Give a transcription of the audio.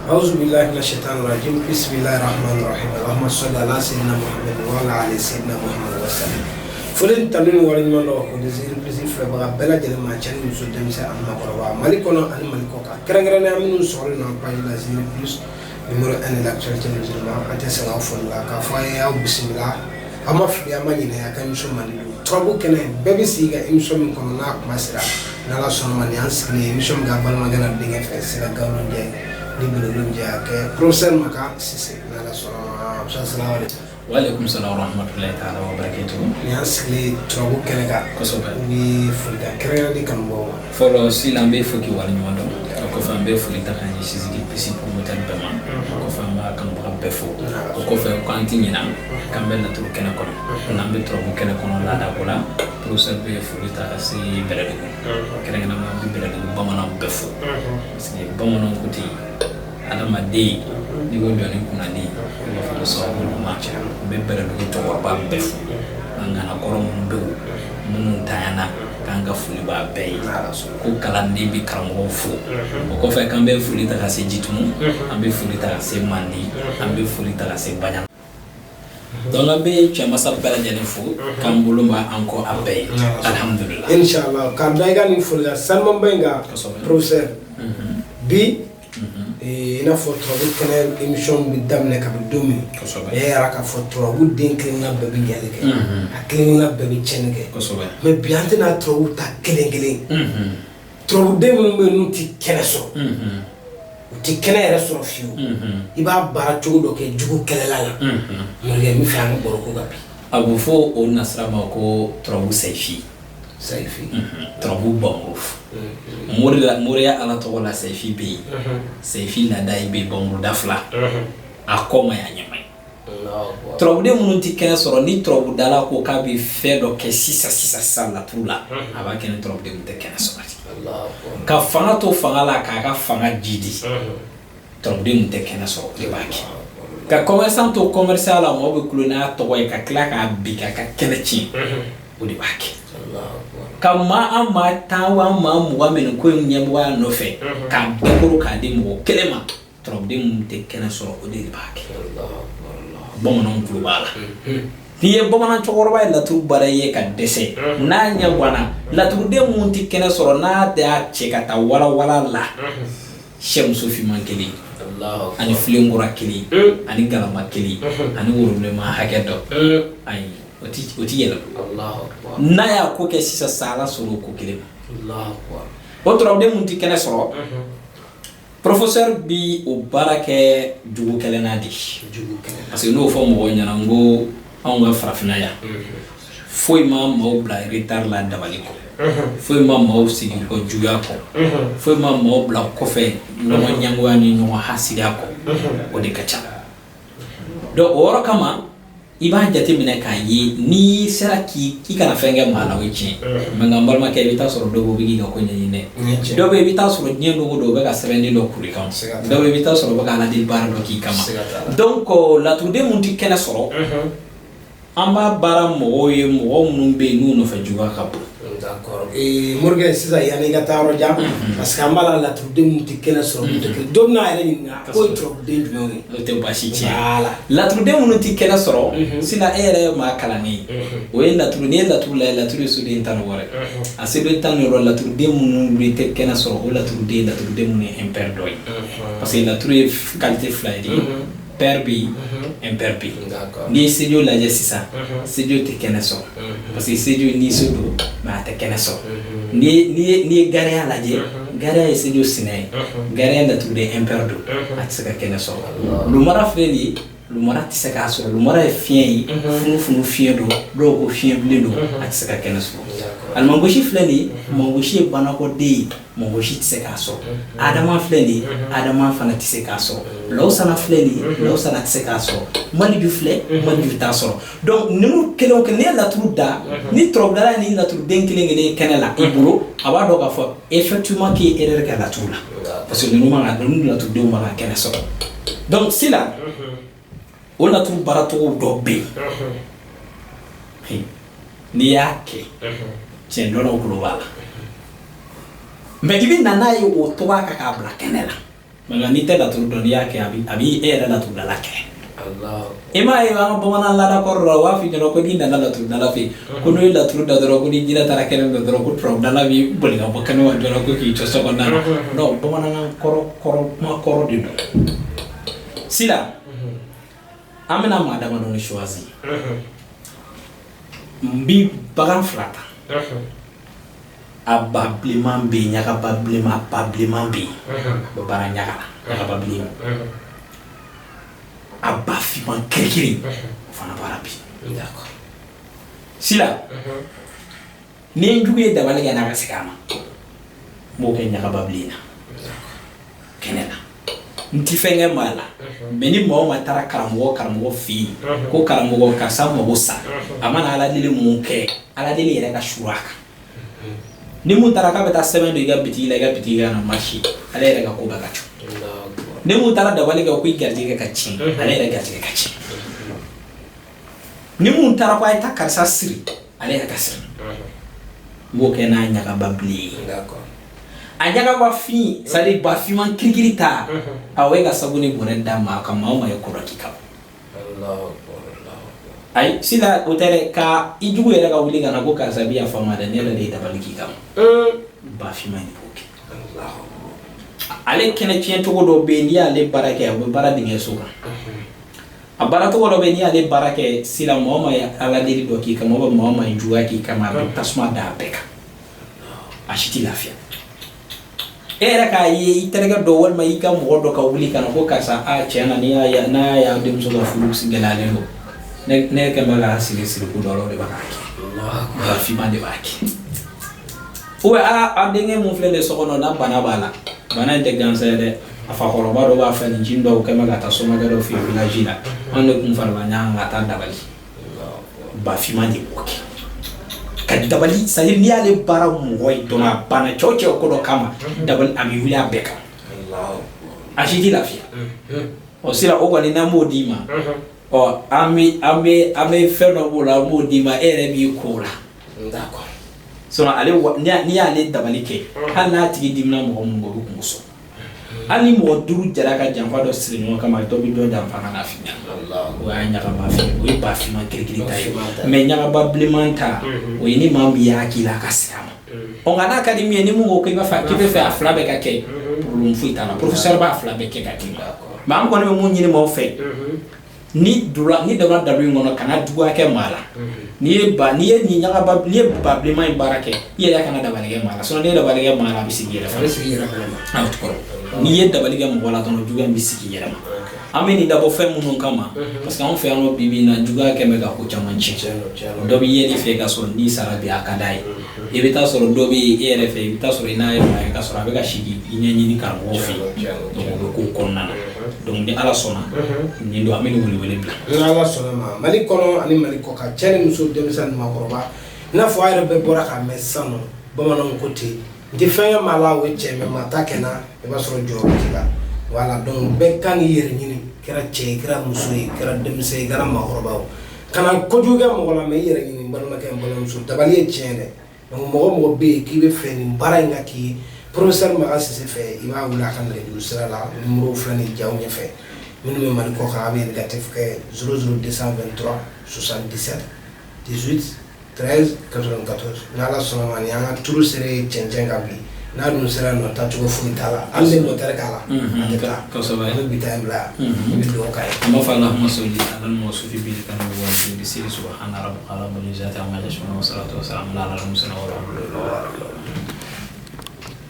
أعوذ بالله من الشيطان الرجيم بسم الله الرحمن الرحيم اللهم صل على سيدنا محمد وعلى آل سيدنا محمد وسلم فلن تنين ولن نلوه ودزير بزير فبغا بلا جل ما كان يسود دمسا أما قربا ملكنا أن ملكوكا كرنغرنا من سؤالنا بايلا زير بلس نمر أن الأكتواليتي نزلنا أنت سنعرف الله كفاية أو بسم الله أما في أمانينا يا كان يسوم مالو ترابو كنا بيبي سيجا يسوم كنا كماسرا نلا سونما نيانسكني يسوم قبل ما جنا بدين في سلا قبل جاي Dibelum jaga proses maka sisi nala sono assalamu alaikum waalaikumsalam warahmatullahi taala wabarakatuh ni asli trobu kelega kosoba ni fulda kera di kambo folo silambe foki wal nyondo ko fambe fuli takani sizigi pisi pour motan bema ko famba kan ba befo ko fe ko antinyina kambe na turu kena kono nambe trobu kena kono la da bola proses be fuli takasi belade kera na ma bi belade bamana befo c'est bamana kuti adama de ni go joni kuna ni ko fa so ko ma be bere do to wa ba be fu ngana ko ron be mun tayana kanga fuli ba be ko kala ni bi karamo fu ko fa kan be fuli ta se jitumu ambe fuli ta se mandi ambe fuli ta se banya donc ambe chama sa bela jeni fu kan buluma anko abe alhamdulillah inshallah kan daiga ni fuli salman benga professeur bi ina foto kene émission bi damne ka bi domi era ka foto wu denkin na babi yaleke akin na babi chenke me biante na tro ta kelengelen tro de mo no ti keneso ti kene reso fiu iba bara chogo ke jugo kelelala mo le mi fa ngoro ko gabi abu fo o nasrama ko tro saifi trabu banguf moria ala to wala saifi be saifi na dai be bangu dafla akoma ya nyamai trabu de munu tikena soro ni trabu dala ko ka be fedo ke sisa sala tula aba ken trabu de mute kena soro ka fanga to fanga la ka fanga jidi trabu de mute kena soro le baki ka commerçant to commercial la mo be kuluna to way ka kla ka bi ka kenechi odi baki kama ama tawa ma muwa men ko nyebwa no fe ka bekuru ka de mo kelema trop de mu te kena so o de baake bon non global niye bon nan chokoroba la tu baraye ka dese na nyabwana la tu de mu te kena so na da chekata wala la shem sofi mankeli ani flingura kili ani galama kili ani wurule ma hakedo ay oti yela Allahu akbar na ya ko ke sisa sala solo ko kile Allahu akbar otro de munti kene soro professeur bi o barake jugu kele na di jugu kele parce que no fo mo nyana ngo on ga frafina ya foi ma mo bla retard la dabaliko foi ma mo sigi ko juya ko foi ma mo bla ko fe no nyango ani no hasida ko o de kacha do oro kama iba jati mina kayi ni seraki kana fenge mala wichi mangambal ma ke bita soro do bigi ga ko nyine do be bita soro nyendo do be ga 70 do kuri kan do be bita soro ba ga la di bar do ki kama donc la tout de munti kena soro amba bara mo mun be nu no fa juga ka d'accord morgan sisa yani ga taro jam parce que ambala la tout de munti kena soro do na ere ni ko trop de jumi o te bashi ci la tout de munti kena soro sila ere ma kala ni o la tout la tout su de tan wore ase do tan ro la tout de mun te kena soro o la tout de mun imper doy parce que la tout qualité flydi perbi imperbi ni sejo la jesisa sejo te keneso parce que sejo ni sodo ma te keneso ni garea la je garea sejo sine garea la tout de imperdo atsaka keneso lu mara feli lu mara tisaka so lu mara fien funu fien do ko fien bledo atsaka keneso almangoshi fleni mangoshi banako de mangoshi tisaka so adama fleni adama fana tisaka so lawsana fleni lawsana tisaka so mali du fle mali du taso donc nimu kelon ke ne la truda ni trogala ni la trud denkele ngene kenela iburo aba do ka fo effectivement ki erreur ka la trula parce que nous ma la trud de ma kenela so donc sila on la trud barato do be ni yake chendo no global mais ibi nana yi o to aka ka bla kenela maga ni te laturu dɔn y'a kɛ a b'i e yɛrɛ laturu dala kɛ e m'a ye an ka bamanan laada kɔrɔ la u b'a f'i ɲɛna ko n'i nana laturu dala fɛ ko n'o ye laturu da dɔrɔn ko ni jinɛ taara kɛnɛ dɔ dɔrɔn ko turabu dala b'i boli ka bɔ kɛnɛ ma dɔrɔn ko k'i to so kɔnɔna na non bamanankan kuma kɔrɔ de don sila an bɛna maa damadɔ ni choisi n bi bagan fila ta a ba bilenman bɛ yen ɲagaba bilenman bɛ yen o baara ɲagaba bilenman a ba finman kirikiri o fana baara bi sila ni n jugu ye dabali kɛ n'a ka segin a ma n b'o kɛ ɲagaba bilen na kɛnɛ na n ti fɛn kɛ maa la mais ni maa o maa taara karamɔgɔ fɛ yen ko karamɔgɔ karisa mago sa a mana ala deli mun kɛ ala deli yɛrɛ ka sur'a kan ni mun taara k'a bɛ taa sɛbɛn don i ka bitigi la i ka bitigi kana marché ale yɛrɛ ka ko bɛɛ ka co ni mun taara dabali kɛ ko i garijɛgɛ ka tiɲɛ ale yɛrɛ garijɛgɛ ka tiɲɛ ni mun taara ko a ye taa karisa siri ale yɛrɛ ka siri n b'o kɛ n'a ɲagaba bilen ye a ɲagaba fin c'est à dire ba finman kirikiri ta a o ye ka sabu ni bɔrɛ d'a ma ka maa o maa ye ko dɔ k'i kan ayi sila o tɛ dɛ ka i jugu yɛrɛ ka wuli ka na ko karisa bi yafa n ma dɛ ne yɛrɛ de ye dabali k'i kan ba finman de b'o kɛ ale kɛnɛ tiɲɛ cogo dɔ bɛ yen n'i y'ale baara kɛ a bɛ baara dingɛ so kan a baara cogo dɔ bɛ yen n'i y'ale baara kɛ sila maa o maa ye ala deli dɔ k'i kan maa o maa ye juguya k'i kan a bɛ tasuma da a bɛɛ kan a si tɛ lafiya e yɛrɛ k'a ye i terikɛ dɔ walima i ka mɔgɔ dɔ ka wuli ka na ko karisa a tiɲɛ na n'a y'a denmuso ka furu gɛlɛyalen don ne kɛ bɛ ka siri ko dɔ la o de b'a kɛ ba finman de b'a kɛ ou bien a denkɛ mun filɛ de so kɔnɔ na bana b'a la bana in tɛ gansan ye dɛ a fakɔrɔba dɔ b'a fɛ nin jin dɔw kɛ bɛ ka taa somakɛ dɔ fɛ yen village la anw de kun farala ɲɔgɔn kan ka taa dabali ba finman de b'o kɛ ka dabali c'est à dire n'i y'ale baara mɔgɔ ye dɔn a banna cɛw ko dɔ kama dabali a bɛ wuli a bɛɛ kan a si tɛ lafiya ɔ sira o kɔni n'an b'o d'i ma ɔ an bɛ fɛn dɔ b'o la an b'o d'i ma e yɛrɛ b'i ko la sinon ale n'i y'ale dabali kɛ hali n'a tigi dimina mɔgɔ mun bɛ o bɛ kungo sɔrɔ hali ni mɔgɔ duuru jara ka janfa dɔ siri ɲɔgɔn kama dɔ bɛ dɔ janfa ka na fili o y'a ɲagaba fin o ye ba finman kirikiri ta ye mais ɲagaba bilenman ta o ye ni maa min y'a k'i la a ka segin a ma ɔ nka n'a ka di min ye ni mun ko k'i bɛ fɛ a fila bɛɛ ka kɛ problème foyi t'a la professeur b'a fila bɛɛ kɛ ka d'i ma mais an kɔni bɛ mun ɲini maaw fɛ ni donna dalu in kɔnɔ kana juguya kɛ maa la n'i ye ba bilenman in baara kɛ i yɛrɛ kana dabali kɛ maa la sinon n'i ye dabali kɛ maa la a bɛ sigi i yɛrɛ fana a kɔrɔ n'i ye dabali kɛ mɔgɔ la dɔrɔn juguya bɛ sigi i yɛrɛ ma an bɛ nin dabɔ fɛn minnu kama parce que an fɛ yan nɔ bi bi in na juguya kɛ bɛ ka ko caman tiɲɛ dɔ bɛ yɛlɛ fɛ ka sɔrɔ n'i sara bi a ka d'a ye i bɛ taa sɔrɔ dɔ bɛ e yɛrɛ fɛ i bɛ taa sɔrɔ i n'a ye maa ye ka sɔrɔ a bɛ ka sigi i ɲɛɲini karamɔgɔ fɛ donc o bɛ k'o kɔnɔna na donc ni ala sɔnna nin don an bɛ nin wele bila ni ala sɔnna ma mali kɔnɔ ani mali kɔ kan cɛ ni muso denmisɛnnin ni maakɔrɔba i n'a fɔ a yɛrɛ bɛɛ bɔra k'a mɛn sisan nɔ bamananw ko ten n tɛ fɛn kɛ maa la o ye cɛ mɛ maa ta kɛ na i b'a sɔrɔ jɔyɔrɔ t'i la voilà donc bɛɛ kan k'i yɛrɛ ɲini kɛra cɛ ye kɛra muso ye kɛra denmisɛn ye kɛra maakɔrɔba ye kana kojugu kɛ mɔgɔ la mɛ i yɛrɛ ɲini n balimakɛ n balimamuso dabali ye tiɲɛ dɛ donc mɔgɔ bɛ yen k'i bɛ fɛ nin baara in ka k'i ye professeur Makan Sise fɛ i b'a wuli a ka nɛgɛjuru sira la numéro filɛ nin jaw ɲɛfɛ minnu bɛ mali kɔ kan a bɛ négatif kɛ 00223 77 18 13 94 ni ala sɔnna ma ni an ka turu sera cɛncɛn kan bi n'a dun sera nɔ taacogo foyi t'a la an bɛ nɔtɛri k'a la a tɛ taa kosɛbɛ an bɛ bi ta in bila yan i bɛ dugawu k'a ye an b'a fɔ Allahumma salli ala al-mawsufi bil karam wa bi sirri subhana rabbika rabbil izzati amma yasifun wa salatu wa salamun ala al-mursalin walhamdulillahi rabbil alamin